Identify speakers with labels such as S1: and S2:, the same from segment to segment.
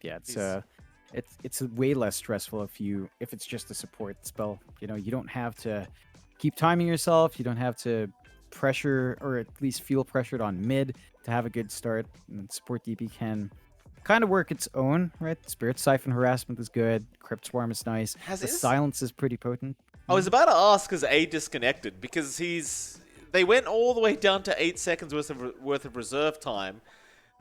S1: Yeah,
S2: He's
S1: it's way less stressful if it's just a support spell. You don't have to keep timing yourself. You don't have to pressure or at least feel pressured on mid to have a good start. And support DP can kind of work its own, right? Spirit Siphon harassment is good. Crypt Swarm is nice.
S2: has
S1: The
S2: his.
S1: silence is pretty potent.
S2: I was
S1: Mhm.
S2: about to ask, is A disconnected? Because they went all the way down to 8 seconds worth of reserve time.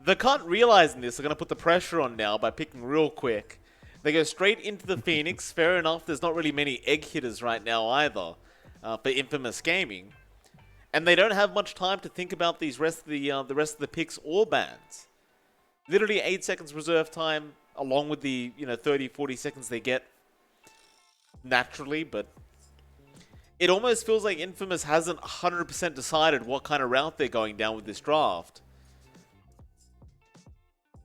S2: The cunt realizing this are going to put the pressure on now by picking real quick. They go straight into the Phoenix. Fair enough, there's not really many egg hitters right now either for Infamous Gaming. And they don't have much time to think about the rest of the picks or bans. Literally 8 seconds reserve time, along with the 30, 40 seconds they get naturally, but it almost feels like Infamous hasn't 100% decided what kind of route they're going down with this draft.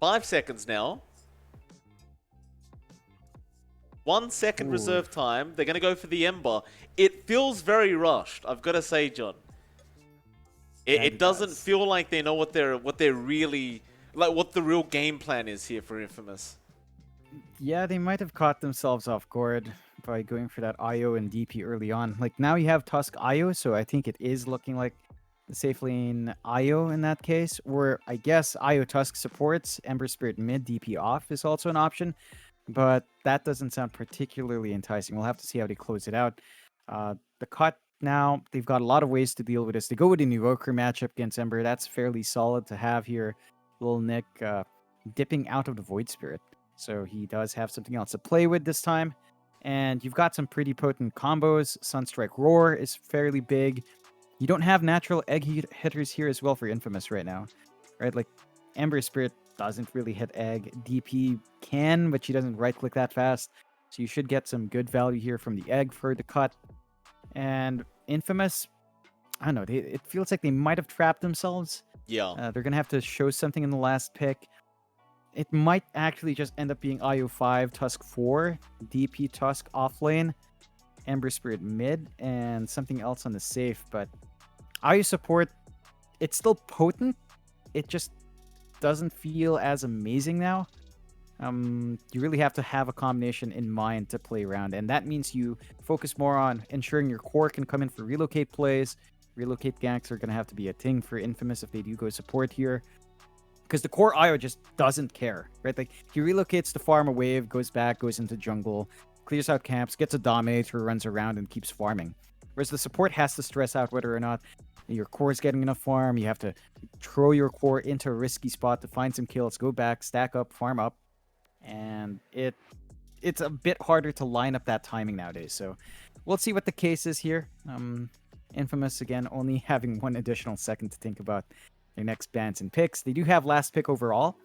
S2: 5 seconds now. 1 second
S1: Ooh,
S2: reserve time. They're going to go for the Ember. It feels very rushed, I've got to say, John. It doesn't
S1: does.
S2: feel like they know what they're really like, what the real game plan is here for Infamous.
S1: Yeah, they might have caught themselves off guard by going for that IO and DP early on. Like now you have Tusk IO, so I think it is looking like the safe lane IO in that case. Or I guess IO Tusk supports Ember Spirit mid DP off is also an option, but that doesn't sound particularly enticing. We'll have to see how they close it out. The cut now, they've got a lot of ways to deal with this. They go with an Evoker matchup against Ember. That's fairly solid to have here. Little Nick dipping out of the Void Spirit. So he does have something else to play with this time. And you've got some pretty potent combos. Sunstrike Roar is fairly big. You don't have natural egg hitters here as well for Infamous right now. Right? Like Ember Spirit doesn't really hit egg. DP can, but she doesn't right click that fast. So you should get some good value here from the egg for the cut. And Infamous, I don't know, it feels like they might have trapped themselves.
S2: Yeah.
S1: They're going to have to show something in the last pick. It might actually just end up being IO 5, Tusk 4, DP Tusk off lane, Ember Spirit mid, and something else on the safe. But IO support, it's still potent. It just doesn't feel as amazing now. You really have to have a combination in mind to play around, and that means you focus more on ensuring your core can come in for relocate plays. Relocate ganks are going to have to be a thing for Infamous if they do go support here. Because the core IO just doesn't care, right? Like, he relocates to farm a wave, goes back, goes into jungle, clears out camps, gets a dominator, runs around, and keeps farming. Whereas the support has to stress out whether or not your core is getting enough farm. You have to throw your core into a risky spot to find some kills, go back, stack up, farm up. And it's a bit harder to line up that timing nowadays. So we'll see what the case is here. Infamous, again, only having one additional second to think about their next bans and picks. They do have last pick overall,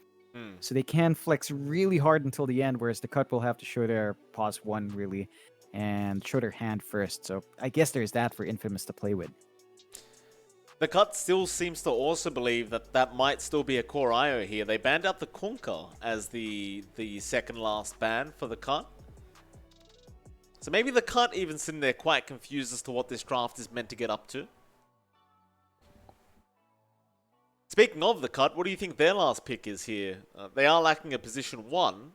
S1: so they can flex really hard until the end, whereas the cut will have to show their pause one, really, and show their hand first. So I guess there's that for Infamous to play with.
S2: The cut still seems to also believe that might still be a core IO here. They banned out the Kunkka as the second last ban for the cut. So maybe the cut even sitting there quite confused as to what this draft is meant to get up to. Speaking of the cut, what do you think their last pick is here? They are lacking a position 1.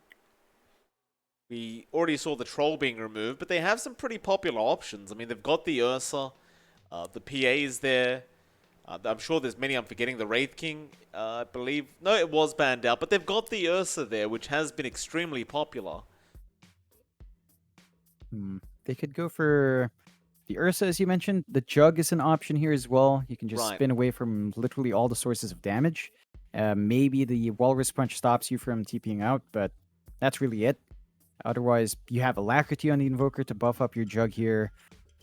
S2: We already saw the Troll being removed, but they have some pretty popular options. I mean, they've got the Ursa, the PA is there. I'm sure there's many I'm forgetting. The Wraith King, I believe. No, it was banned out, but they've got the Ursa there, which has been extremely popular.
S1: They could go for the Ursa, as you mentioned. The Jug is an option here as well. You can just
S2: Right.
S1: spin away from literally all the sources of damage. Maybe the Walrus Punch stops you from TPing out, but that's really it. Otherwise, you have Alacrity on the Invoker to buff up your Jug here.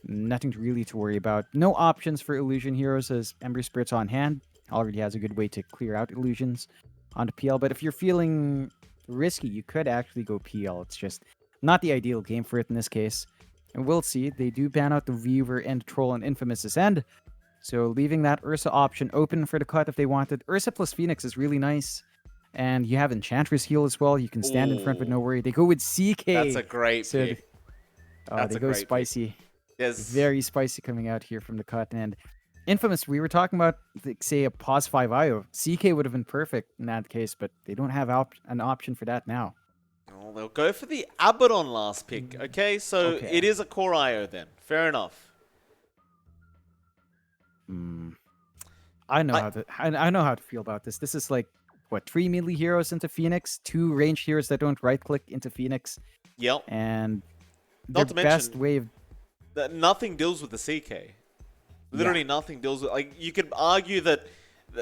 S1: Nothing really to worry about. No options for Illusion Heroes as Ember Spirit's on hand. Already has a good way to clear out illusions onto PL. But if you're feeling risky, you could actually go PL. It's just not the ideal game for it in this case. And we'll see. They do ban out the Weaver and Troll on Infamous's end. So leaving that Ursa option open for the cut if they wanted. Ursa plus Phoenix is really nice. And you have Enchantress heal as well. You can stand in front with no worry. They go with CK.
S2: That's a great
S1: So
S2: pick.
S1: they go spicy.
S2: Yes.
S1: Very spicy coming out here from the cut. And Infamous, we were talking about, like, say, a pause 5 IO. CK would have been perfect in that case, but they don't have an option for that now.
S2: they'll go for the Abaddon last pick. Okay, so
S1: Okay.
S2: it is a core IO then. Fair enough.
S1: I know I know how to feel about this. This is like what, 3 melee heroes into Phoenix, 2 ranged heroes that don't right click into Phoenix,
S2: Yep.
S1: and their
S2: Not to
S1: best
S2: mention
S1: way of
S2: that nothing deals with the CK. Literally nothing deals with. Like you could argue that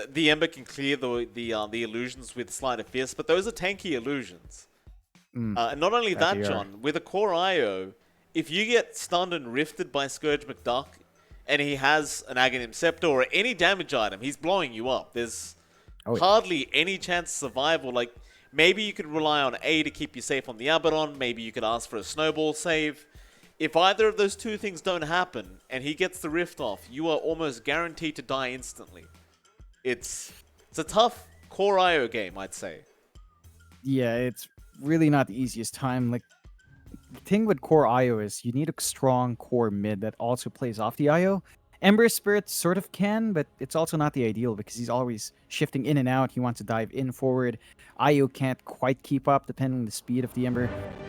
S2: the Ember can clear the illusions with Sleight of Fist, but those are tanky illusions. And not only that,
S1: they are.
S2: John, with a core IO, if you get stunned and rifted by Scourge McDuck, and he has an Aghanim Scepter or any damage item, he's blowing you up. There's hardly any chance of survival. Like, maybe you could rely on A to keep you safe on the Abaddon. Maybe you could ask for a snowball save. If either of those two things don't happen, and he gets the rift off, you are almost guaranteed to die instantly. It's a tough core IO game, I'd say.
S1: Yeah, it's really not the easiest time. Like, the thing with core IO is you need a strong core mid that also plays off the IO. Ember Spirit sort of can, but it's also not the ideal because he's always shifting in and out. He wants to dive in forward. IO can't quite keep up depending on the speed of the Ember.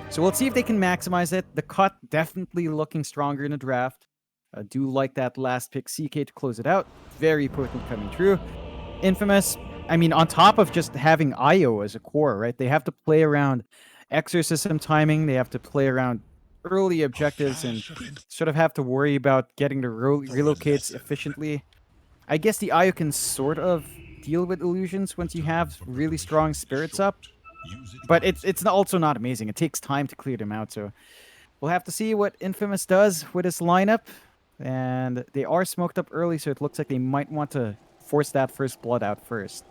S1: So we'll see if they can maximize it. The cut definitely looking stronger in the draft. I do like that last pick, CK, to close it out. Very potent coming through. Infamous, I mean, on top of just having IO as a core, right? They have to play around exorcism timing. They have to play around early objectives and sort of have to worry about getting the relocates efficiently. I guess the IO can sort of deal with illusions once you have really strong spirits up, but it's also not amazing. It takes time to clear them out, so we'll have to see what Infamous does with his lineup. And they are smoked up early, so it looks like they might want to force that first blood out first.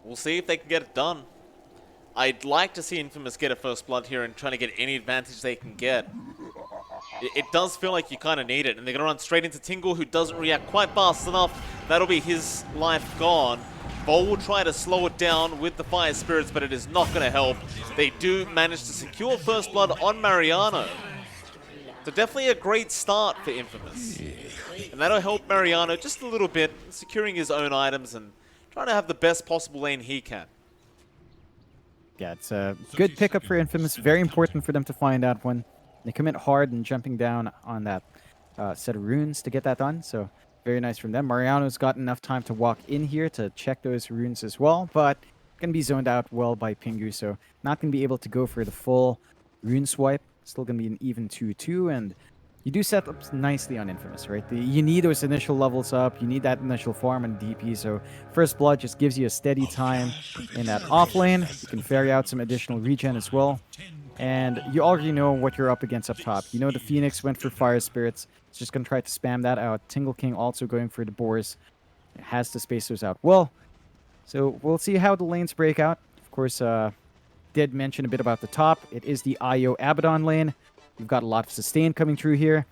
S2: We'll see if they can get it done. I'd like to see Infamous get a first blood here and trying to get any advantage they can get. It does feel like you kind of need it. And they're going to run straight into Tingle, who doesn't react quite fast enough. That'll be his life gone. Vol will try to slow it down with the Fire Spirits, but it is not going to help. They do manage to secure first blood on Mariano. So definitely a great start for Infamous. And that'll help Mariano just a little bit, securing his own items and trying to have the best possible lane he can.
S1: Yeah, it's a good pickup for Infamous. Very important for them to find out when they commit hard and jumping down on that set of runes to get that done. So very nice from them. Mariano's got enough time to walk in here to check those runes as well, but going to be zoned out well by Pingu, so not going to be able to go for the full rune swipe. Still going to be an even 2-2, and you do set up nicely on Infamous, right? You need those initial levels up, you need that initial farm and DP, so First Blood just gives you a steady time in that off lane. You can ferry out some additional regen as well, and you already know what you're up against up top. You know the Phoenix went for Fire Spirits, it's just going to try to spam that out. Tingle King also going for the Boars, it has to space those out well. So we'll see how the lanes break out. Of course, did mention a bit about the top. It is the IO Abaddon lane. You've got a lot of sustain coming through here.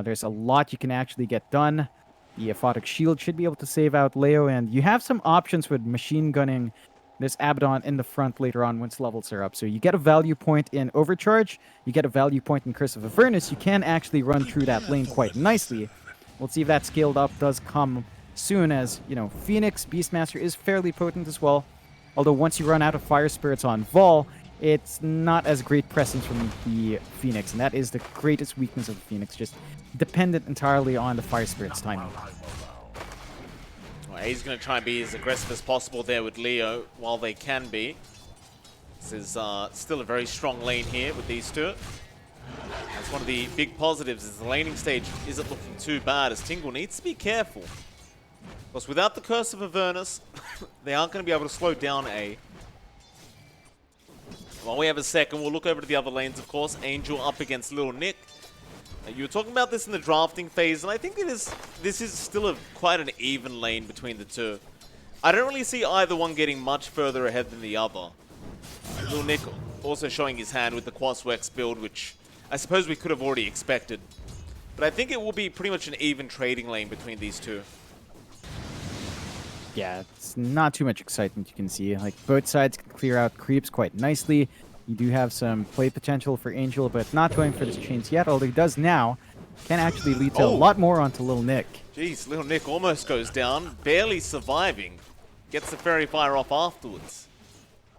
S1: There's a lot you can actually get done. The Aphotic Shield should be able to save out Leo, and you have some options with machine gunning this Abaddon in the front later on once levels are up. So you get a value point in Overcharge, you get a value point in Curse of Avernus. You can actually run through that lane quite nicely. We'll see if that scaled up does come soon, as, you know, Phoenix Beastmaster is fairly potent as well. Although once you run out of Fire Spirits on Vol, it's not as great presence from the Phoenix, and that is the greatest weakness of the Phoenix, just dependent entirely on the Fire Spirits timing.
S2: Well, he's going to try and be as aggressive as possible there with Leo while they can be. This is still a very strong lane here with these two. That's one of the big positives, is the laning stage isn't looking too bad, as Tingle needs to be careful. Because without the Curse of Avernus, they aren't going to be able to slow down A. While we have a second, we'll look over to the other lanes, of course. Angel up against Little Nick. You were talking about this in the drafting phase, and I think this is still quite an even lane between the two. I don't really see either one getting much further ahead than the other. Little Nick also showing his hand with the Quaswex build, which I suppose we could have already expected. But I think it will be pretty much an even trading lane between these two.
S1: Yeah, it's not too much excitement you can see. Like, both sides can clear out creeps quite nicely. You do have some play potential for Angel, but not going for this chains yet, although he does now. Can actually lead to a lot more onto Little Nick.
S2: Jeez, Little Nick almost goes down, barely surviving. Gets the Fairy Fire off afterwards.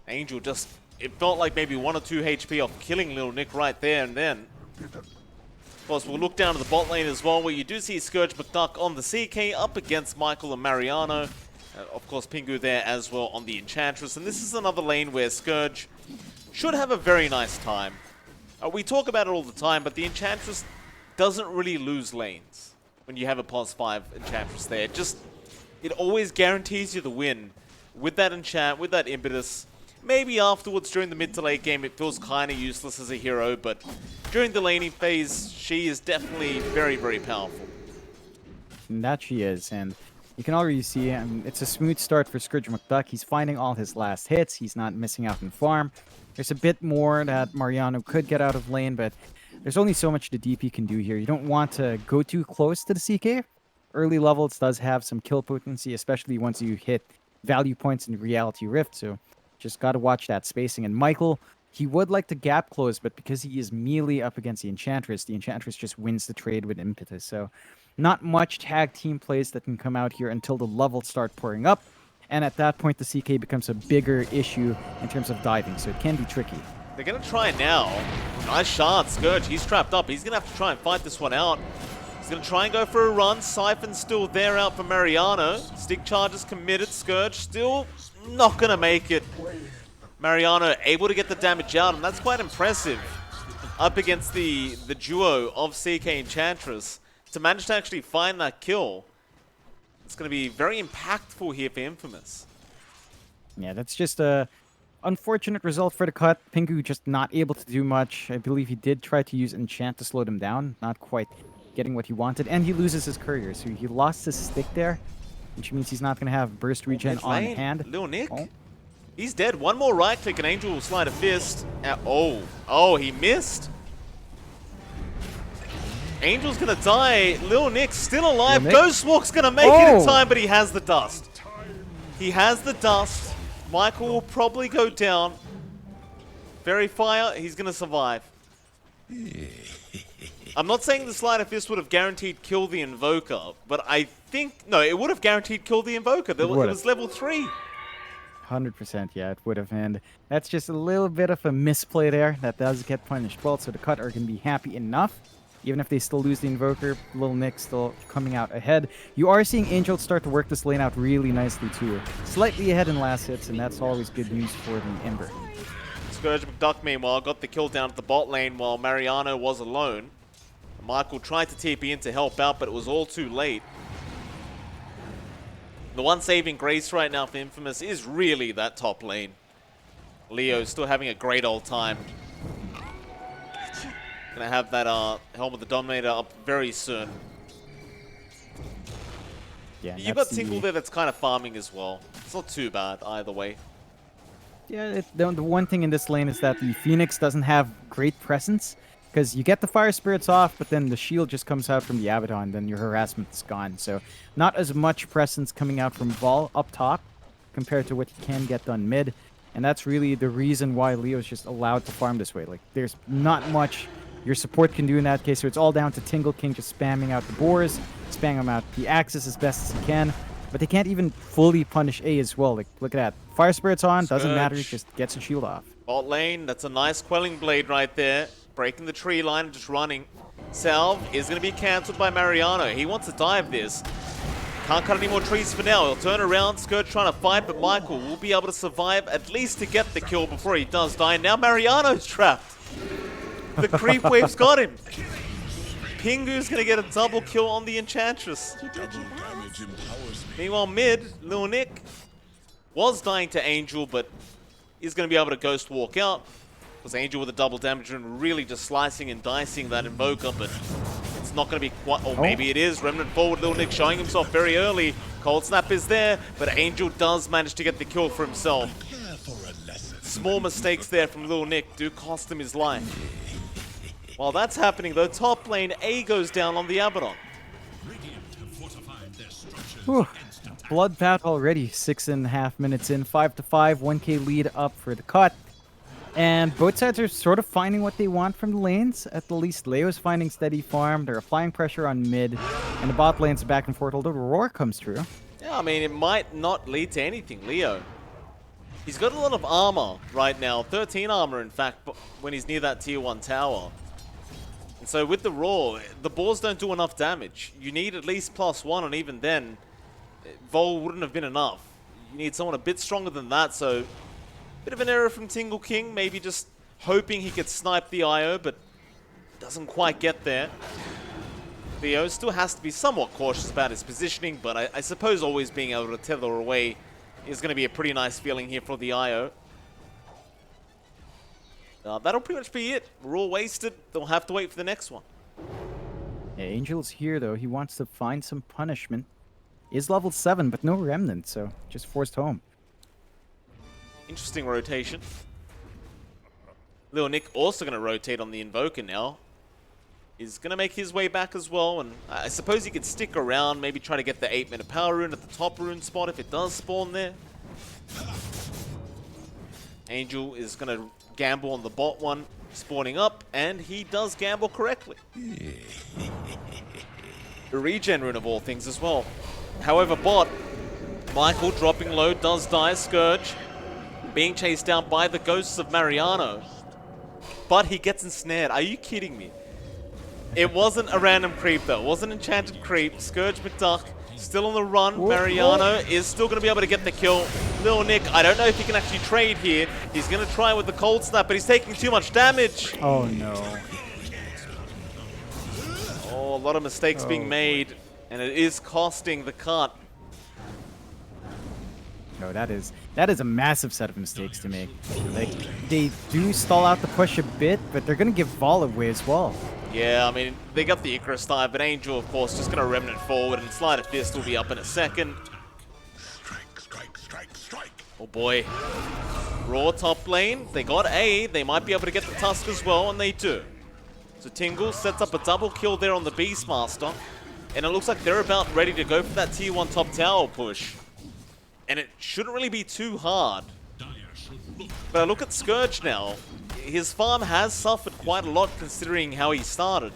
S2: Angel just it felt like maybe 1 or 2 HP off killing Lil Nick right there and then. Of course, we'll look down to the bot lane as well, where you do see Scourge McDuck on the CK up against Michael and Mariano. Of course, Pingu there as well on the Enchantress. And this is another lane where Scourge should have a very nice time. We talk about it all the time, but the Enchantress doesn't really lose lanes when you have a +5 Enchantress there. It always guarantees you the win with that enchant, with that impetus. Maybe afterwards during the mid to late game it feels kind of useless as a hero, but during the laning phase she is definitely very, very powerful.
S1: And that she is, and you can already see it's a smooth start for Scourge McDuck. He's finding all his last hits. He's not missing out in farm. There's a bit more that Mariano could get out of lane, but there's only so much the DP can do here. You don't want to go too close to the CK. Early levels does have some kill potency, especially once you hit value points in Reality Rift, so just got to watch that spacing. And Michael, he would like to gap close, but because he is melee up against the Enchantress just wins the trade with impetus. So not much tag team plays that can come out here until the levels start pouring up. And at that point, the CK becomes a bigger issue in terms of diving, so it can be tricky.
S2: They're going to try now. Nice shot, Scourge. He's trapped up. He's going to have to try and fight this one out. He's going to try and go for a run. Siphon's still there out for Mariano. Stick charges committed. Scourge still not going to make it. Mariano able to get the damage out, and that's quite impressive. Up against the duo of CK Enchantress. To manage to actually find that kill, it's going to be very impactful here for Infamous.
S1: Yeah, that's just a unfortunate result for the cut. Pingu just not able to do much. I believe he did try to use Enchant to slow them down. Not quite getting what he wanted. And he loses his courier. So he lost his stick there, which means he's not going to have burst regen on hand.
S2: Lil Nick? Oh. He's dead. One more right click and Angel will slide a fist. Oh, he missed. Angel's going to die. Lil Nick's still alive. Ghostwalk's going to make it in time, but he has the dust. He has the dust. Michael will probably go down. Fairy Fire, he's going to survive. I'm not saying the Sleight of Fist would have guaranteed kill the Invoker, but I think... No, it would have guaranteed kill the Invoker. It was level 3.
S1: 100%, yeah, it would have. And that's just a little bit of a misplay there. That does get punished well, so the cut are going to be happy enough. Even if they still lose the Invoker, Lil Nick still coming out ahead. You are seeing Angel start to work this lane out really nicely too. Slightly ahead in last hits, and that's always good news for the Ember.
S2: Scourge McDuck, meanwhile, got the kill down at the bot lane while Mariano was alone. Michael tried to TP in to help out, but it was all too late. The one saving grace right now for Infamous is really that top lane. Leo still having a great old time. Gonna have that Helm of the Dominator up very soon.
S1: Yeah,
S2: you've got Tingle there that's kind of farming as well. It's not too bad either way.
S1: Yeah, the one thing in this lane is that the Phoenix doesn't have great presence, because you get the Fire Spirits off, but then the shield just comes out from the Abaddon, then your harassment's gone. So not as much presence coming out from Vol up top compared to what you can get done mid. And that's really the reason why Leo's just allowed to farm this way. Like, there's not much your support can do in that case, so it's all down to Tingle King just spamming out the boars, spamming out the axes as best as he can. But they can't even fully punish A as well. Like, look at that. Fire Spirit's on, doesn't matter, it just gets a shield off.
S2: Bot lane, that's a nice Quelling Blade right there. Breaking the tree line and just running. Salve is going to be cancelled by Mariano. He wants to dive this. Can't cut any more trees for now. He'll turn around, Scourge trying to fight, but Michael will be able to survive at least to get the kill before he does die. And now Mariano's trapped. The creep wave's got him. Pingu's going to get a double kill on the Enchantress. Meanwhile, mid, Lil Nick was dying to Angel, but is going to be able to Ghost Walk out. Because Angel with a double damage and really just slicing and dicing that Invoker, but it's not going to be quite... Or maybe it is. Remnant forward, Lil Nick showing himself very early. Cold Snap is there, but Angel does manage to get the kill for himself. Small mistakes there from Lil Nick do cost him his life. While that's happening, though, top lane A goes down on the Abaddon.
S1: Bloodbath already, 6.5 minutes in, 5-5, 1k lead up for the cut. And both sides are sort of finding what they want from the lanes. At the least, Leo's finding steady farm. They're applying pressure on mid. And the bot lane's back and forth, although the roar comes through.
S2: Yeah, I mean, it might not lead to anything, Leo. He's got a lot of armor right now, 13 armor in fact, when he's near that tier 1 tower. And so with the Roar, the balls don't do enough damage. You need at least +1, and even then, Vol wouldn't have been enough. You need someone a bit stronger than that, so bit of an error from Tingle King, maybe just hoping he could snipe the IO, but doesn't quite get there. Theo still has to be somewhat cautious about his positioning, but I suppose always being able to tether away is going to be a pretty nice feeling here for the IO. That'll pretty much be it. We're all wasted. They'll have to wait for the next one.
S1: Yeah, Angel's here, though. He wants to find some punishment. Is level 7, but no remnant, so just forced home.
S2: Interesting rotation. Lil Nick also going to rotate on the Invoker now. He's going to make his way back as well, and I suppose he could stick around, maybe try to get the 8-minute power rune at the top rune spot if it does spawn there. Angel is going to gamble on the bot one spawning up, and he does gamble correctly. The regen rune of all things as well. However, bot, Michael dropping low, does die. Scourge being chased down by the ghosts of Mariano, but he gets ensnared. Are you kidding me? It wasn't a random creep though. It wasn't an enchanted creep. Scourge McDuck still on the run.
S1: Whoa,
S2: Mariano is still going to be able to get the kill. Lil Nick, I don't know if he can actually trade here. He's going to try with the cold snap, but he's taking too much damage.
S1: Oh no.
S2: Oh, a lot of mistakes being made, and it is costing the cut.
S1: No, that is a massive set of mistakes to make. Like, they do stall out the push a bit, but they're going to give Vol away as well.
S2: Yeah, I mean, they got the Icarus dive, but Angel, of course, just going to remnant forward, and Sleight of Fist will be up in a second. Oh boy. Raw top lane, they got A, they might be able to get the Tusk as well, and they do. So Tingle sets up a double kill there on the Beastmaster, and it looks like they're about ready to go for that tier 1 top tower push. And it shouldn't really be too hard. But I look at Scourge now. His farm has suffered quite a lot considering how he started.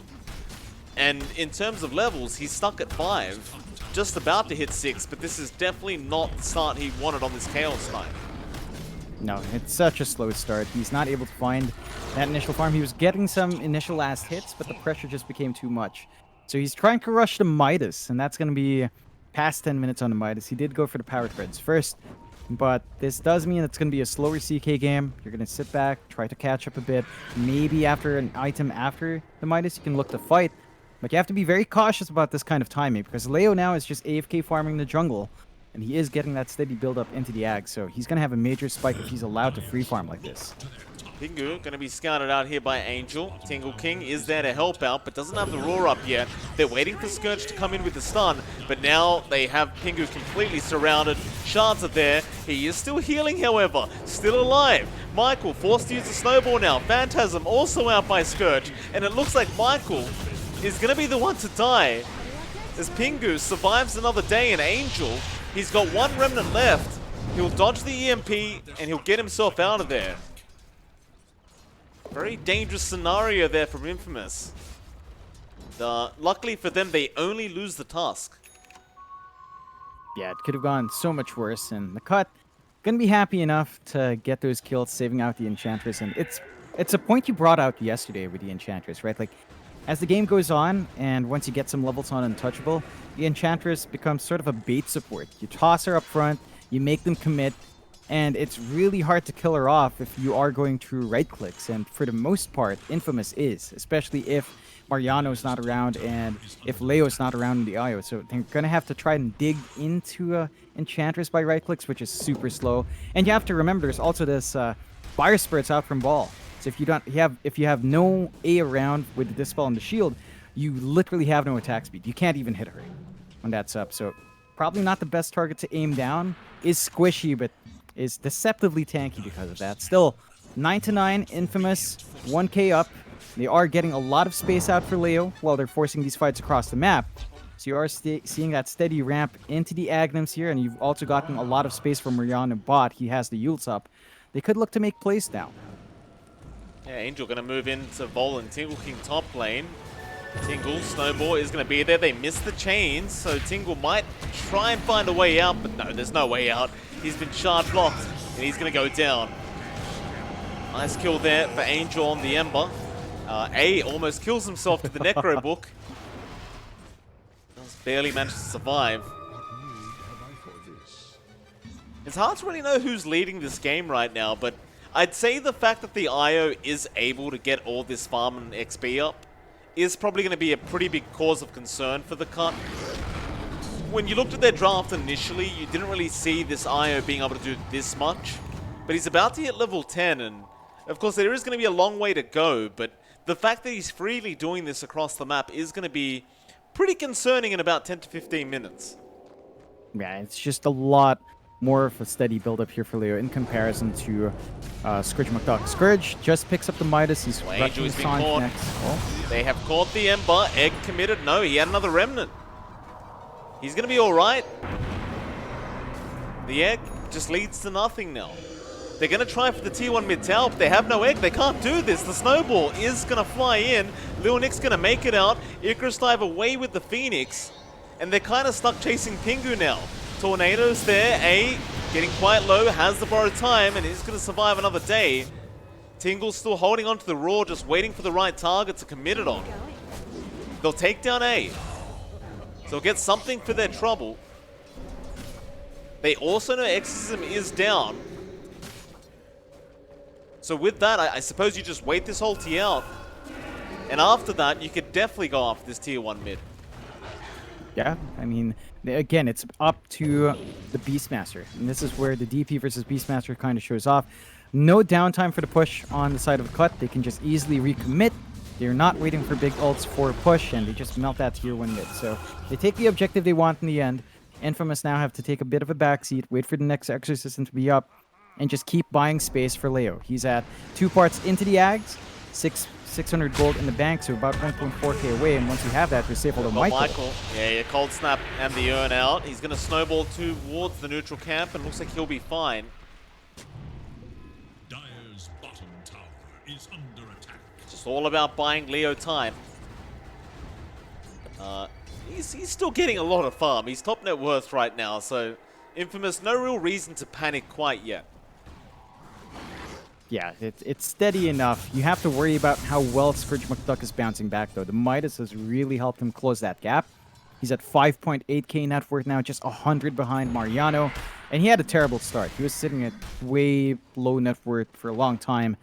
S2: And in terms of levels, he's stuck at 5. Just about to hit 6, but this is definitely not the start he wanted on this Chaos Knight.
S1: No, it's such a slow start. He's not able to find that initial farm. He was getting some initial last hits, but the pressure just became too much. So he's trying to rush the Midas, and that's going to be past 10 minutes on the Midas. He did go for the power threads first, but this does mean it's going to be a slower CK game. You're going to sit back, try to catch up a bit. Maybe after an item after the Midas, you can look to fight. But you have to be very cautious about this kind of timing, because Leo now is just AFK farming the jungle, and he is getting that steady build up into the ag, so he's going to have a major spike if he's allowed to free farm like this.
S2: Pingu going to be scouted out here by Angel. Tingle King is there to help out, but doesn't have the roar up yet. They're waiting for Scourge to come in with the stun, but now they have Pingu completely surrounded. Shards are there. He is still healing, however. Still alive. Michael forced to use the snowball now. Phantasm also out by Scourge, and it looks like Michael is going to be the one to die. As Pingu survives another day, and Angel, he's got one remnant left. He'll dodge the EMP, and he'll get himself out of there. Very dangerous scenario there from Infamous. Luckily for them, they only lose the Tusk.
S1: Yeah, it could have gone so much worse, and the cut gonna be happy enough to get those kills, saving out the Enchantress, and it's a point you brought out yesterday with the Enchantress, right? Like, as the game goes on, and once you get some levels on Untouchable, the Enchantress becomes sort of a bait support. You toss her up front, you make them commit, and it's really hard to kill her off if you are going through right clicks, and for the most part, Infamous is, especially if Mariano's not around and if Leo's not around in the IO, so they're gonna have to try and dig into Enchantress by right clicks, which is super slow. And you have to remember, there's also this Fire Spirits out from Ball. So if you have no A around with the Dispel and the shield, you literally have no attack speed. You can't even hit her when that's up. So probably not the best target to aim down. Is squishy, but is deceptively tanky because of that. Still, 9-9, Infamous, 1k up. They are getting a lot of space out for Leo while they're forcing these fights across the map. So you are seeing that steady ramp into the Agnums here, and you've also gotten a lot of space from Mariano bot. He has the Yules up. They could look to make plays now.
S2: Yeah, Angel going to move into Vol and Tingle King top lane. Tingle, Snowball is going to be there. They missed the chains, so Tingle might try and find a way out, but no, there's no way out. He's been shard blocked. and he's going to go down. Nice kill there for Angel on the Ember. A almost kills himself to the Necro Book. Just barely managed to survive. It's hard to really know who's leading this game right now, but I'd say the fact that the IO is able to get all this farm and XP up is probably going to be a pretty big cause of concern for the cut. When you looked at their draft initially, you didn't really see this IO being able to do this much, but he's about to hit level 10, and of course there is going to be a long way to go, but the fact that he's freely doing this across the map is going to be pretty concerning in about 10 to 15 minutes.
S1: Yeah, it's just a lot more of a steady build-up here for Leo in comparison to Scourge McDuck. Scourge just picks up the Midas. He's rushing the Sanj next. Oh.
S2: They have caught the Ember. Egg committed. No, he had another Remnant. He's going to be alright. The Egg just leads to nothing now. They're going to try for the tier 1 mid tower, but they have no Egg. They can't do this. The Snowball is going to fly in. Lil Nick's going to make it out. Icarus dive away with the Phoenix. And they're kind of stuck chasing Pingu now. Tornado's there. A getting quite low. Has the borrowed time. And he's going to survive another day. Tingle's still holding on to the Roar, just waiting for the right target to commit it on. They'll take down A. So they'll get something for their trouble. They also know Exorcism is down. So with that, I suppose you just wait this whole tier out. And after that, you could definitely go after this tier 1 mid.
S1: Yeah, I mean, again, it's up to the Beastmaster. And this is where the DP versus Beastmaster kind of shows off. No downtime for the push on the side of the cut. They can just easily recommit. They're not waiting for big ults for a push, and they just melt that tier 1 mid. So they take the objective they want in the end. Infamous now have to take a bit of a backseat, wait for the next Exorcism to be up, and just keep buying space for Leo. He's at 2 parts into the Ags, 600 gold in the bank, so about 1.4k away, and once you have that, you're safe on Michael.
S2: Yeah, Cold Snap and the Urn out. He's going to snowball towards the neutral camp, and looks like he'll be fine.
S3: Dire's bottom tower is under attack.
S2: Just all about buying Leo time. He's still getting a lot of farm. He's top net worth right now, so Infamous, no real reason to panic quite yet.
S1: Yeah, it's steady enough. You have to worry about how well Scourge McDuck is bouncing back, though. The Midas has really helped him close that gap. He's at 5.8k net worth now, just 100 behind Mariano. And he had a terrible start. He was sitting at way low net worth for a long time.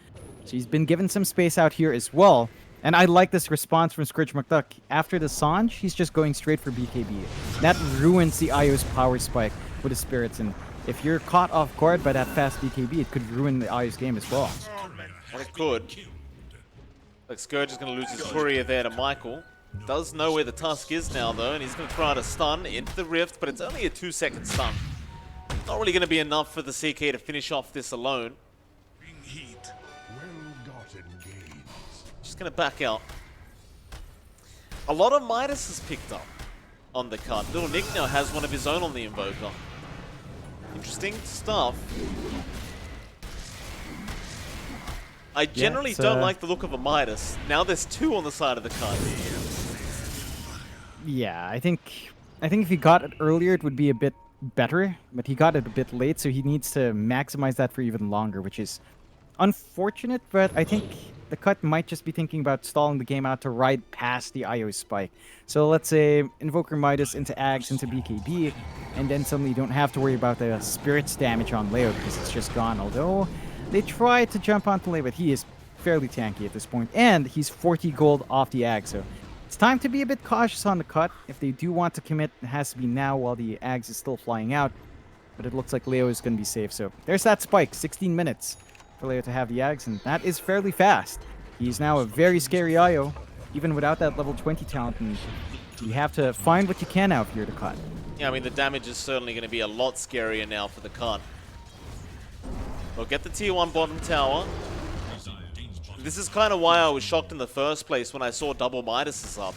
S1: So he's been given some space out here as well. And I like this response from Scourge McDuck. After the Sanj, he's just going straight for BKB. That ruins the IO's power spike with the Spirits. And if you're caught off guard by that fast BKB, it could ruin the IO's game as well.
S2: And it could. Like Scourge is going to lose his courier there to Michael. Does know where the Tusk is now, though, and he's going to try to stun into the Rift, but it's only a 2-second stun. Not really going to be enough for the CK to finish off this alone. Just going to back out. A lot of Midas is picked up on the card. Little Nick now has one of his own on the Invoker. Interesting stuff. I generally don't like the look of a Midas. Now there's 2 on the side of the card.
S1: Yeah, I think if he got it earlier, it would be a bit better. But he got it a bit late, so he needs to maximize that for even longer, which is unfortunate. But I think the cut might just be thinking about stalling the game out to ride past the IO spike. So let's say Invoker Midas into Ags into BKB, and then suddenly you don't have to worry about the Spirits damage on Leo because it's just gone. Although they tried to jump onto Leo, but he is fairly tanky at this point, and he's 40 gold off the Ag, so it's time to be a bit cautious on the cut. If they do want to commit, it has to be now while the Ags is still flying out, but it looks like Leo is going to be safe. So there's that spike, 16 minutes for Leo to have the Ags, and that is fairly fast. He's now a very scary IO, even without that level 20 talent, and you have to find what you can out here to cut.
S2: Yeah, I mean, the damage is certainly going to be a lot scarier now for the cut. They'll get the tier 1 bottom tower. This is kind of why I was shocked in the first place when I saw double Midas up.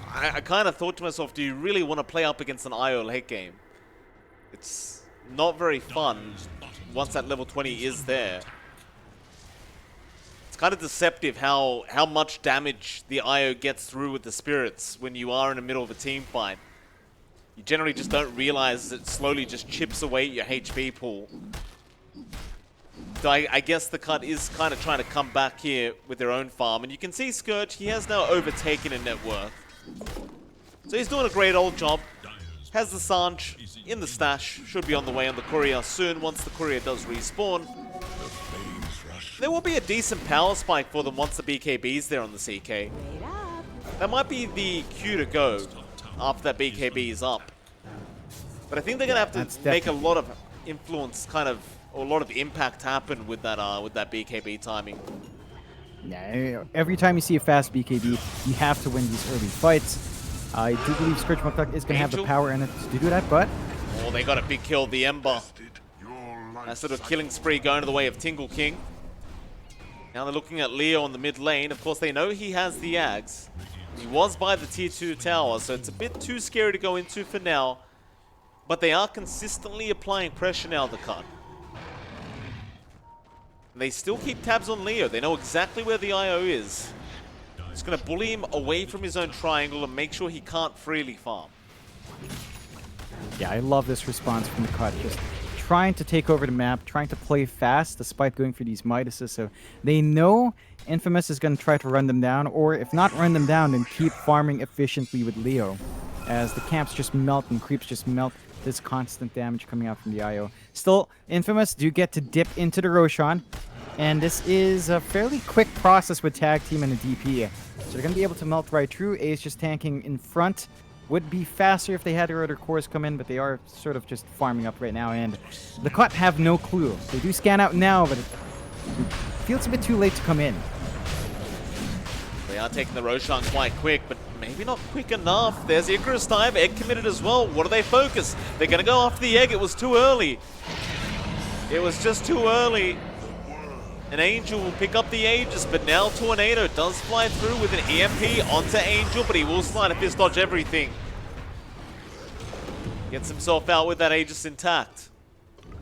S2: I kind of thought to myself, do you really want to play up against an IO late game? It's not very fun once that level 20 is there. It's kind of deceptive how much damage the IO gets through with the Spirits when you are in the middle of a team fight. You generally just don't realize it slowly just chips away at your HP pool. So I guess the cut is kind of trying to come back here with their own farm. And you can see Scourge, he has now overtaken a net worth. So he's doing a great old job. Has the Sanj in the stash. Should be on the way on the courier soon once the courier does respawn. There will be a decent power spike for them once the BKB's there on the CK. That might be the cue to go after that BKB is up. But I think they're going to have to make a lot of influence kind of, or a lot of impact happen with that BKB timing.
S1: Yeah, every time you see a fast BKB, you have to win these early fights. I do believe Scourge McDuck is going to have the power in it to do that, but...
S2: Oh, they got a big kill, the Ember. That sort of killing spree going to the way of Tingle King. Now they're looking at Leo on the mid lane. Of course, they know he has the Ags. He was by the tier 2 tower, so it's a bit too scary to go into for now. But they are consistently applying pressure now, the cut. They still keep tabs on Leo. They know exactly where the IO is. Just going to bully him away from his own triangle and make sure he can't freely farm.
S1: Yeah, I love this response from the cut. Just trying to take over the map, trying to play fast despite going for these Midases. So they know Infamous is going to try to run them down, or if not run them down, then keep farming efficiently with Leo. As the camps just melt and creeps just melt, this constant damage coming out from the IO. Still, Infamous do get to dip into the Roshan. And this is a fairly quick process with Tag Team and a DP. So they're going to be able to melt right through. Ace just tanking in front. Would be faster if they had their other cores come in, but they are sort of just farming up right now. And the cut have no clue. They do scan out now, but it feels a bit too late to come in.
S2: They are taking the Roshan quite quick, but maybe not quick enough. There's Icarus time. Egg committed as well. What do they focus? They're going to go after the egg. It was too early. It was just too early. An Angel will pick up the Aegis, but now Tornado does fly through with an EMP onto Angel, but he will slide a fist dodge everything. Gets himself out with that Aegis intact.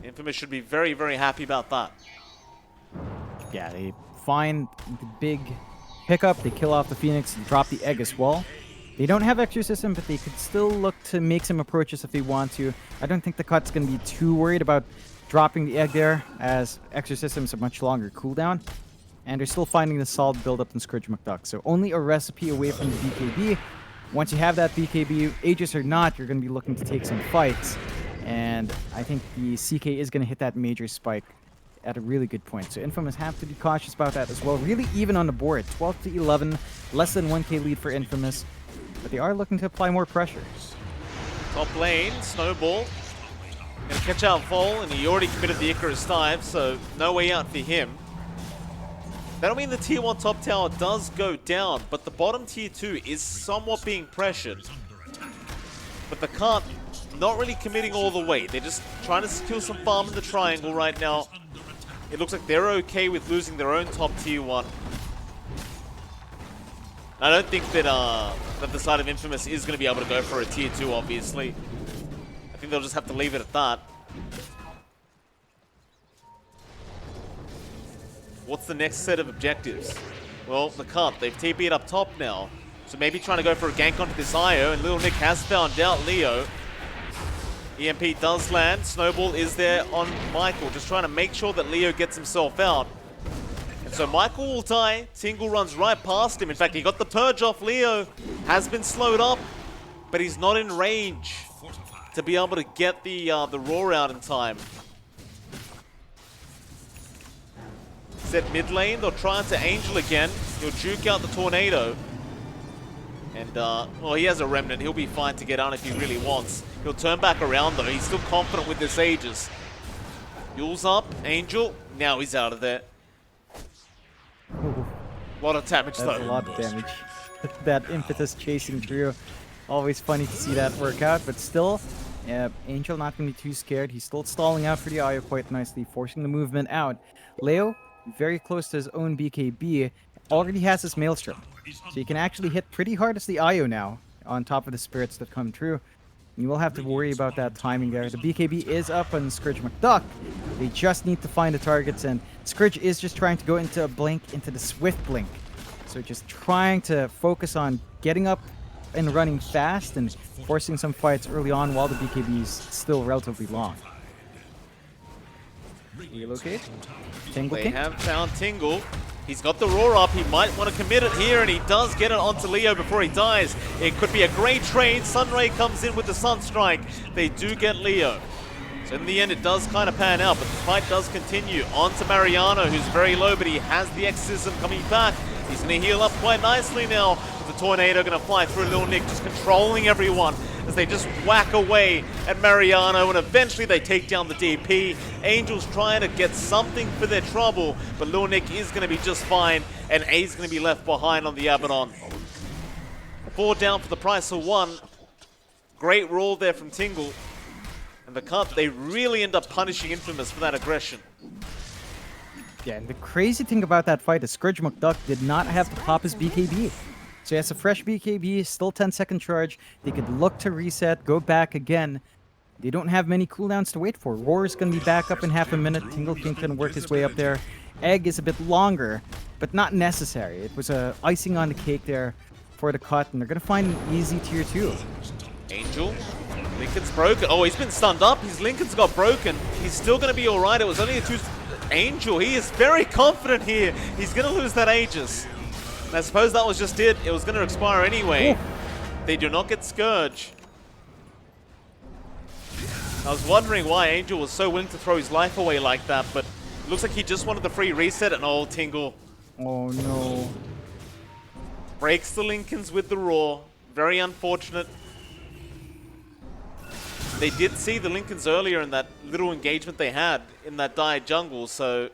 S2: Infamous should be very, very happy about that.
S1: Yeah, they find the big pickup, they kill off the Phoenix, and drop the egg as well. They don't have Exorcism, but they could still look to make some approaches if they want to. I don't think the cut's going to be too worried about dropping the egg there, as Exorcism is a much longer cooldown. And they're still finding the solid build-up in Scourge McDuck. So only a recipe away from the BKB. Once you have that BKB, Aegis or not, you're going to be looking to take some fights. And I think the CK is going to hit that major spike at a really good point. So Infamous have to be cautious about that as well. Really even on the board. 12 to 11, less than 1k lead for Infamous. But they are looking to apply more pressure.
S2: Top lane, Snowball. Gonna catch out Vol, and he already committed the Icarus dive, so no way out for him. That'll mean the tier 1 top tower does go down, but the bottom tier 2 is somewhat being pressured. But the Kant not really committing all the way. They're just trying to secure some farm in the triangle right now. It looks like they're okay with losing their own top tier 1. I don't think that that the side of Infamous is going to be able to go for a tier 2, obviously. I think they'll just have to leave it at that. What's the next set of objectives? Well, the Cup, they've TP'd up top now. So maybe trying to go for a gank onto this IO, and Little Nick has found out Leo. EMP does land. Snowball is there on Michael, just trying to make sure that Leo gets himself out. And so Michael will die. Tingle runs right past him. In fact, he got the purge off Leo. Has been slowed up, but he's not in range to be able to get the roar out in time. Set mid lane, they'll try into Angel again. He'll juke out the Tornado. And, well, he has a Remnant. He'll be fine to get on if he really wants. He'll turn back around, though. He's still confident with this Aegis. Yule's up. Angel. Now he's out of there.
S1: Ooh,
S2: A lot of damage,
S1: that's
S2: though.
S1: a lot of damage. That impetus chasing through. Always funny to see that work out, but still, Angel not going to be too scared. He's still stalling out for the IO quite nicely, forcing the movement out. Leo, very close to his own BKB, already has his Maelstrom. So you can actually hit pretty hard as the IO now, on top of the spirits that come through. You will have to worry about that timing there. The BKB is up on Scourge McDuck. They just need to find the targets, and Scourge is just trying to go into a blink, into the swift blink. So just trying to focus on getting up and running fast and forcing some fights early on while the BKB is still relatively long. Relocate. Tingle
S2: They
S1: King.
S2: have found Tingle. He's got the roar up. He might want to commit it here, and he does get it onto Leo before he dies. It could be a great trade. Sunray comes in with the Sunstrike. They do get Leo. So in the end, it does kind of pan out, but the fight does continue. On to Mariano, who's very low, but he has the exorcism coming back. He's going to heal up quite nicely now. With the Tornado going to fly through. Lil Nick just controlling everyone as they just whack away at Mariano, and eventually they take down the DP. Angel's trying to get something for their trouble, but Lil Nick is going to be just fine, and A's going to be left behind on the Abaddon. 4 down for the price of 1. Great roll there from Tingle. And the cut, they really end up punishing Infamous for that aggression.
S1: Yeah, and the crazy thing about that fight is Scourge McDuck did not have to pop his BKB. So he has a fresh BKB, still 10-second charge. They could look to reset, go back again. They don't have many cooldowns to wait for. Roar is going to be back up in half a minute. Tingle King can work his way up there. Egg is a bit longer, but not necessary. It was a icing on the cake there for the cut, and they're going to find an easy tier 2.
S2: Angel, Lincoln's broken. Oh, he's been stunned up. His Lincoln's got broken. He's still going to be all right. It was only a 2... Angel, he is very confident here. He's going to lose that Aegis. And I suppose that was just it. It was going to expire anyway.
S1: Ooh.
S2: They do not get Scourge. I was wondering why Angel was so willing to throw his life away like that, but it looks like he just wanted the free reset, and oh, Tingle
S1: Oh no.
S2: breaks the Lincolns with the Roar. Very unfortunate. They did see the Lincolns earlier in that little engagement they had in that dire jungle, so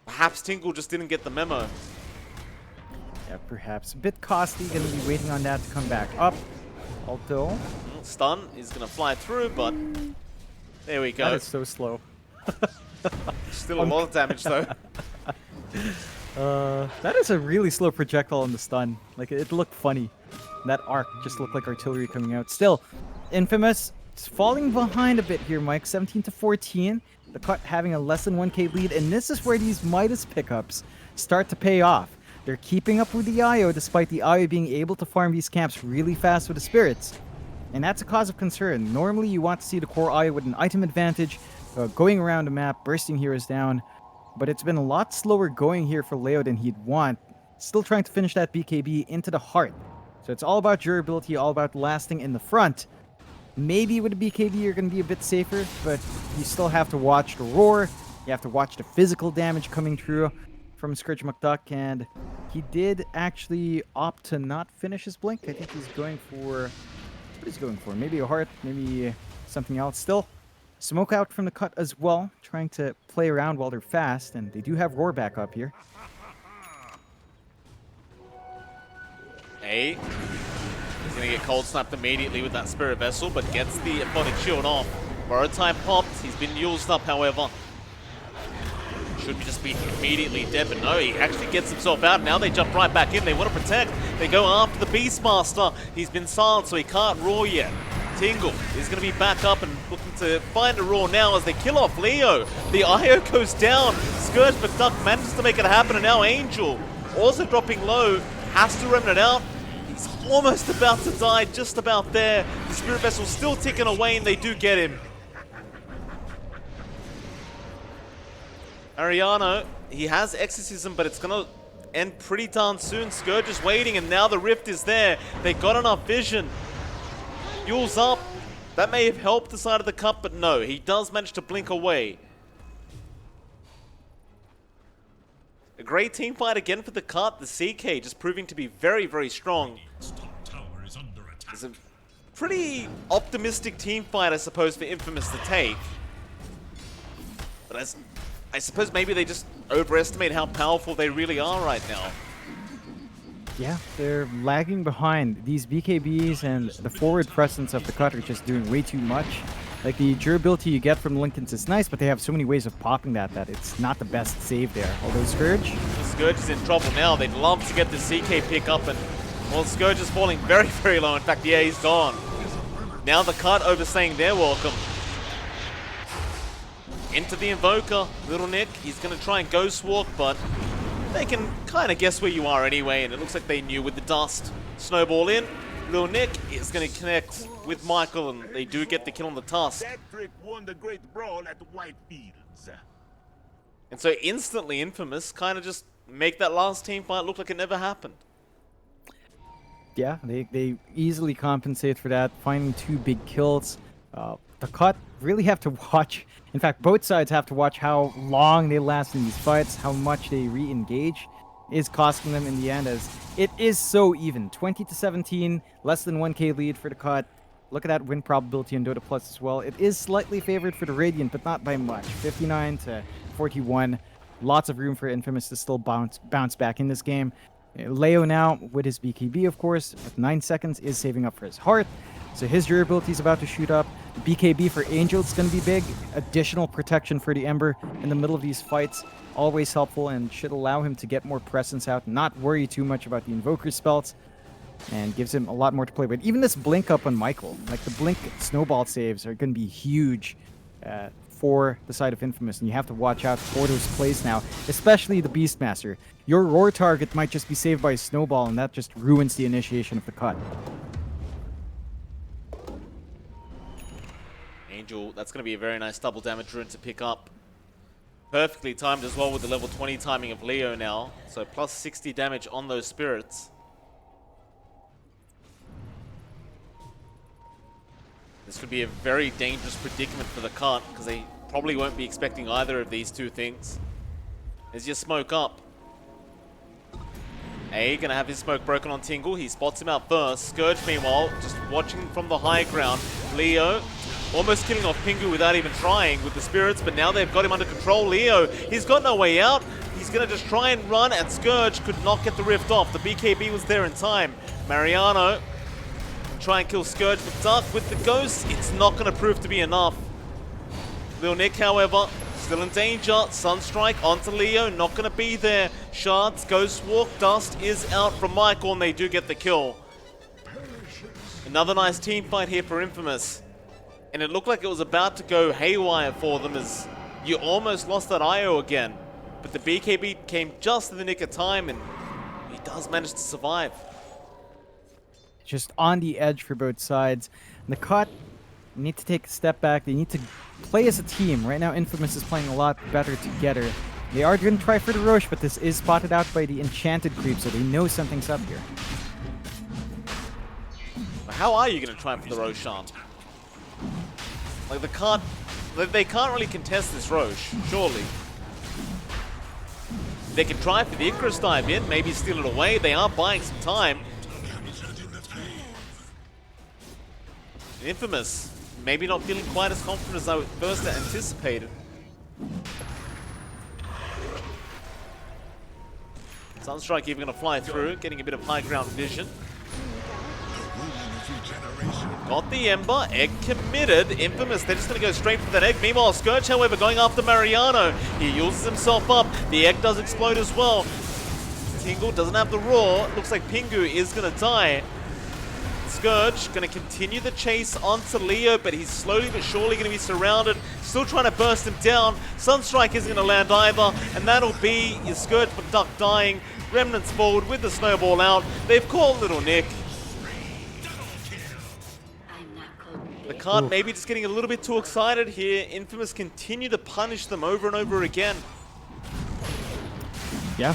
S2: perhaps Tingle just didn't get the memo.
S1: Yeah, perhaps. A bit costly, gonna be waiting on that to come back up. Alto.
S2: Stun is going to fly through, but there we
S1: That
S2: go.
S1: is so slow.
S2: Still a lot of damage, though.
S1: That is a really slow projectile on the stun. Like, it looked funny. That arc just looked like artillery coming out. Still, Infamous is falling behind a bit here, Mike. 17-14. The cut having a less than 1k lead, and this is where these Midas pickups start to pay off. They're keeping up with the IO, despite the IO being able to farm these camps really fast with the spirits. And that's a cause of concern. Normally, you want to see the core IO with an item advantage, going around the map, bursting heroes down. But it's been a lot slower going here for Leo than he'd want. Still trying to finish that BKB into the heart. So it's all about durability, all about lasting in the front. Maybe with the BKB, you're going to be a bit safer, but you still have to watch the roar. You have to watch the physical damage coming through from Scourge McDuck, and he did actually opt to not finish his blink. I think he's going for... What he's going for? Maybe a heart, maybe something else. Still, smoke out from the cut as well, trying to play around while they're fast, and they do have Roar back up here.
S2: A. He's going to get cold snapped immediately with that Spirit Vessel, but gets the Aphotic Shield off. Borrow time popped. He's been used up, however. Should just be immediately dead, but no, he actually gets himself out. Now they jump right back in. They want to protect. They go after the Beastmaster. He's been silent, so he can't roar yet. Tingle is going to be back up and looking to find a roar now as they kill off Leo. The IO goes down. Scourge McDuck manages to make it happen, and now Angel, also dropping low, has to remnant out. He's almost about to die, just about there. The Spirit Vessel's still ticking away, and they do get him. Ariano, he has Exorcism, but it's going to end pretty darn soon. Scourge is waiting, and now the Rift is there. They got enough vision. Yule's up. That may have helped the side of the cup, but no, he does manage to blink away. A great team fight again for the cut. The CK just proving to be very, very strong.
S3: Top tower is under attack.
S2: It's a pretty optimistic team fight, I suppose, for Infamous to take. But as I suppose maybe they just overestimate how powerful they really are right now.
S1: Yeah, they're lagging behind. These BKBs and the forward presence of the cut are just doing way too much. Like, the durability you get from Lincolns is nice, but they have so many ways of popping that it's not the best save there. Although Scourge...
S2: Scourge is in trouble now. They'd love to get the CK pick up, and well, Scourge is falling very, very low. In fact, yeah, he's gone. Now the cut overstaying their welcome. Into the Invoker, Little Nick. He's going to try and Ghost Walk, but they can kind of guess where you are anyway, and it looks like they knew with the dust. Snowball in. Little Nick is going to connect with Michael, and they do get the kill on the Tusk.
S4: That trick won the great brawl at the Whitefield.
S2: And so instantly Infamous kind of just make that last team fight look like it never happened.
S1: Yeah, they easily compensate for that, finding 2 big kills. The Cut really have to watch. In fact, both sides have to watch how long they last in these fights, how much they re-engage is costing them in the end, as it is so even. 20-17, less than 1k lead for the Cut. Look at that win probability in Dota Plus as well. It is slightly favored for the Radiant, but not by much. 59-41. Lots of room for Infamous to still bounce back in this game. Leo now, with his BKB, of course, with 9 seconds, is saving up for his heart. So his durability is about to shoot up. BKB for Angel is going to be big. Additional protection for the Ember in the middle of these fights. Always helpful and should allow him to get more presence out. Not worry too much about the Invoker spells. And gives him a lot more to play with. Even this blink up on Michael. Like, the blink snowball saves are going to be huge for the side of Infamous. And you have to watch out for those plays now. Especially the Beastmaster. Your roar target might just be saved by a snowball, and that just ruins the initiation of the Cut.
S2: Angel, that's going to be a very nice double damage rune to pick up. Perfectly timed as well with the level 20 timing of Leo now. So plus 60 damage on those spirits. This could be a very dangerous predicament for the Cut, because they probably won't be expecting either of these two things. There's your smoke up. A gonna have his smoke broken on Tingle. He spots him out first. Scourge, meanwhile, just watching from the high ground. Leo almost killing off Pingu without even trying with the spirits, but now they've got him under control. Leo, he's got no way out. He's gonna just try and run, and Scourge could not get the rift off. The BKB was there in time. Mariano try and kill Scourge, but Duck with the Ghost, it's not going to prove to be enough. Lil Nick, however, still in danger. Sunstrike onto Leo, not going to be there. Shards, Ghost Walk, Dust is out from Michael, and they do get the kill. Another nice team fight here for Infamous. And it looked like it was about to go haywire for them, as you almost lost that IO again. But the BKB came just in the nick of time, and he does manage to survive.
S1: Just on the edge for both sides. And the Cut need to take a step back. They need to play as a team. Right now, Infamous is playing a lot better together. They are going to try for the Roche, but this is spotted out by the Enchanted creep, so they know something's up here.
S2: How are you going to try for the Roshan? Like, they can't really contest this Roche, surely. They can try for the Icarus dive in, maybe steal it away. They are buying some time. Infamous, maybe not feeling quite as confident as I first anticipated. Sunstrike even going to fly through, getting a bit of high ground vision. Got the Ember, Egg committed. Infamous, they're just going to go straight for that Egg. Meanwhile, Scourge, however, going after Mariano. He uses himself up. The Egg does explode as well. Tingle doesn't have the Roar. Looks like Pingu is going to die. Scourge going to continue the chase onto Leo, but he's slowly but surely going to be surrounded. Still trying to burst him down. Sunstrike isn't going to land either, and that'll be your Scourge but Duck dying. Remnants forward with the snowball out. They've called Little Nick. The Cut maybe just getting a little bit too excited here. Infamous continue to punish them over and over again.
S1: Yeah,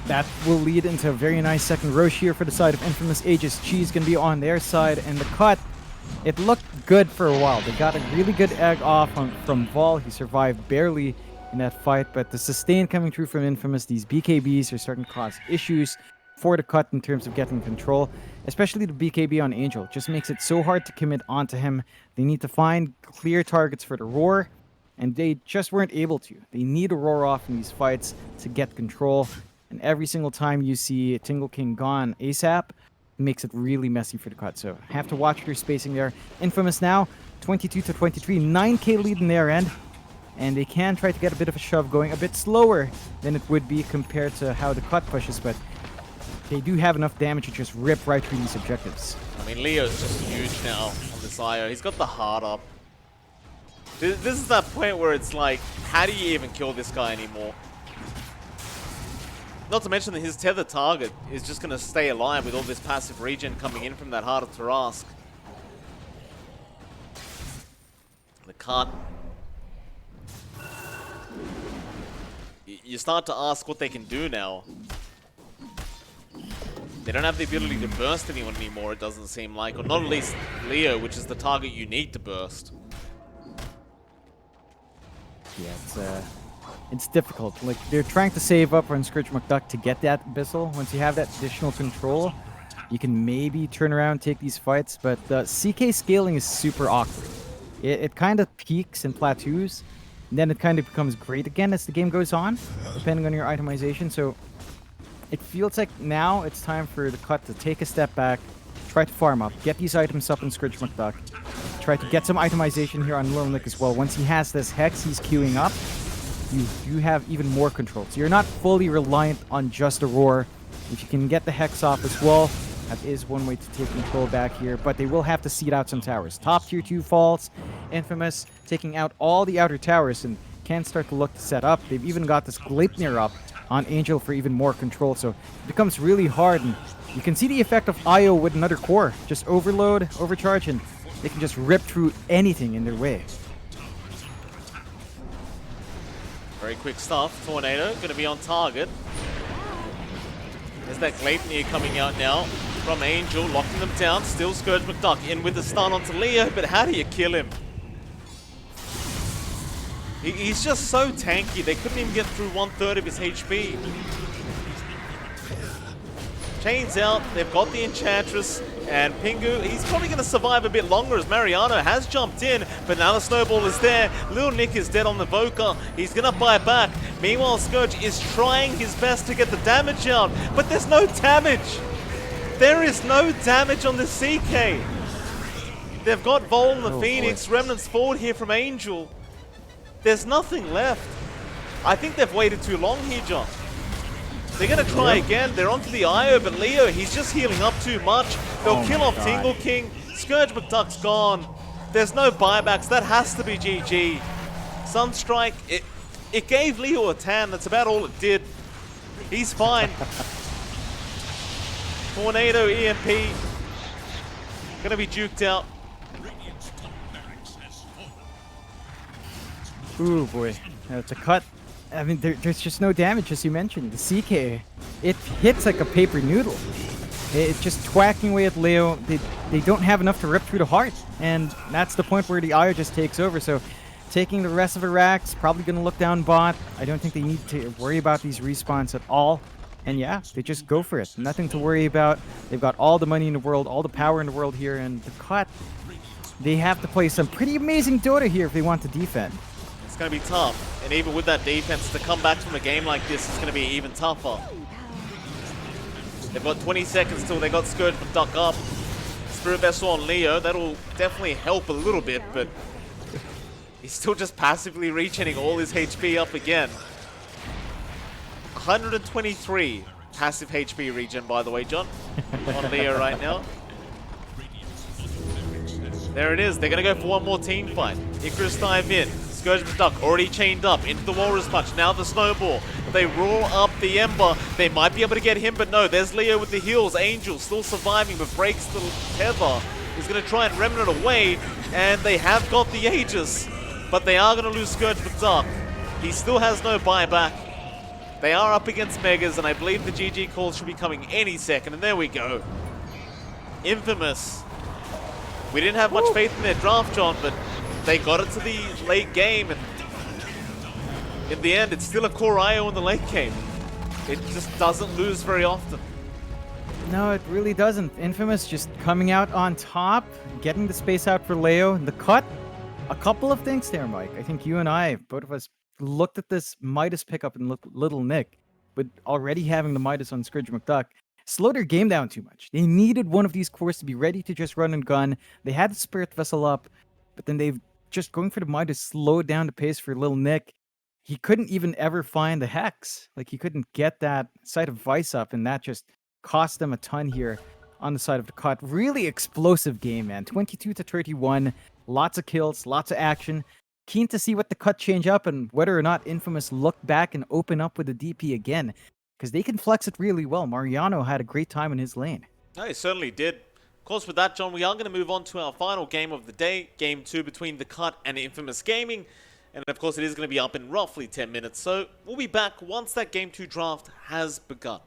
S1: that will lead into a very nice second Roche here for the side of Infamous. Aegis Cheese going to be on their side, and the Cut, it looked good for a while. They got a really good egg off from Vol. He survived barely in that fight, but the sustain coming through from Infamous, these BKBs are starting to cause issues for the Cut in terms of getting control, especially the BKB on Angel. Just makes it so hard to commit onto him. They need to find clear targets for the Roar, and they just weren't able to. They need a Roar off in these fights to get control. And every single time you see Tingle King gone ASAP, it makes it really messy for the Cut. So have to watch their spacing there. Infamous now, 22-23, 9k lead in their end. And they can try to get a bit of a shove going, a bit slower than it would be compared to how the Cut pushes, but they do have enough damage to just rip right through these objectives.
S2: I mean, Leo's just huge now on this IO. He's got the heart up. This is that point where it's like, how do you even kill this guy anymore? Not to mention that his tether target is just going to stay alive with all this passive regen coming in from that Heart of Tarask. The Cut you start to ask what they can do now. They don't have the ability to burst anyone anymore, it doesn't seem like. Or not at least Leo, which is the target you need to burst.
S1: Yeah, it's difficult. Like, they're trying to save up on Scourge McDuck to get that Abyssal. Once you have that additional control, you can maybe turn around and take these fights, but the CK scaling is super awkward. It kind of peaks and plateaus, and then it kind of becomes great again as the game goes on, depending on your itemization. So it feels like now it's time for the cut to take a step back, try to farm up, get these items up in Scourge McDuck, try to get some itemization here on Lil Nick as well. Once he has this Hex he's queuing up, you have even more control. So you're not fully reliant on just a Roar. If you can get the Hex off as well, that is one way to take control back here, but they will have to seed out some towers. Top tier 2 falls, Infamous taking out all the outer towers and can start to look to set up. They've even got this Gleipnir up on Angel for even more control, so it becomes really hard, and you can see the effect of IO with another core. Just overload, overcharge, and they can just rip through anything in their way.
S2: Very quick stuff. Tornado going to be on target. There's that Gleipnir coming out now from Angel, locking them down. Still Scourge McDuck in with the stun onto Leo, but how do you kill him? He's just so tanky, they couldn't even get through 1/3 of his HP. Chains out, they've got the Enchantress, and Pingu, he's probably going to survive a bit longer as Mariano has jumped in, but now the snowball is there. Lil Nick is dead on the Voka, he's going to buy back. Meanwhile, Scourge is trying his best to get the damage out, but there's no damage. There is no damage on the CK. They've got Vol and the Phoenix, boy. Remnants forward here from Angel. There's nothing left. I think they've waited too long here, John. They're going to try again. They're onto the IO, but Leo, he's just healing up too much. They'll kill off Tingle King. Scourge McDuck's gone. There's no buybacks. That has to be GG. Sunstrike, it gave Leo a tan. That's about all it did. He's fine. Tornado EMP. Gonna be juked out.
S1: Ooh, boy. It's a cut. I mean, there's just no damage, as you mentioned. The CK, it hits like a paper noodle. It's just twacking away at Leo. They don't have enough to rip through the heart. And that's the point where the IO just takes over. So taking the rest of Iraq's probably going to look down bot. I don't think they need to worry about these respawns at all. And yeah, they just go for it. Nothing to worry about. They've got all the money in the world, all the power in the world here. And the cut, they have to play some pretty amazing Dota here if they want to defend.
S2: It's going to be tough, and even with that defense, to come back from a game like this is going to be even tougher. They've got 20 seconds till they got Scourge McDuck up. Spirit Vessel on Leo, that'll definitely help a little bit, but he's still just passively reaching all his HP up again. 123 passive HP regen, by the way, John, on Leo right now. There it is, they're going to go for one more team fight. Icarus dive in. Scourge McDuck already chained up into the Walrus Punch. Now the Snowball. They roll up the Ember. They might be able to get him, but no. There's Leo with the heals. Angel still surviving, but breaks the tether. He's going to try and Remnant away, and they have got the Aegis, but they are going to lose Scourge McDuck. He still has no buyback. They are up against Megas, and I believe the GG calls should be coming any second, and there we go. Infamous. We didn't have much faith in their draft, John, but they got it to the late game, and in the end, it's still a core IO in the late game. It just doesn't lose very often.
S1: No, it really doesn't. Infamous just coming out on top, getting the space out for Leo. The cut, a couple of things there, Mike. I think you and I, both of us, looked at this Midas pickup in Little Nick, but already having the Midas on Scourge McDuck slowed their game down too much. They needed one of these cores to be ready to just run and gun. They had the Spirit Vessel up, but then they've just going for the Midas slowed down the pace for Lil Nick. He couldn't even ever find the Hex. Like, he couldn't get that Sight of Vice up, and that just cost them a ton here on the side of the cut. Really explosive game, man. 22-31. Lots of kills, lots of action. Keen to see what the cut change up and whether or not Infamous look back and open up with the DP again, because they can flex it really well. Mariano had a great time in his lane.
S2: No, he certainly did. Of course, with that, John, we are going to move on to our final game of the day, Game 2 between The Cut and Infamous Gaming. And of course, it is going to be up in roughly 10 minutes, so we'll be back once that Game 2 draft has begun.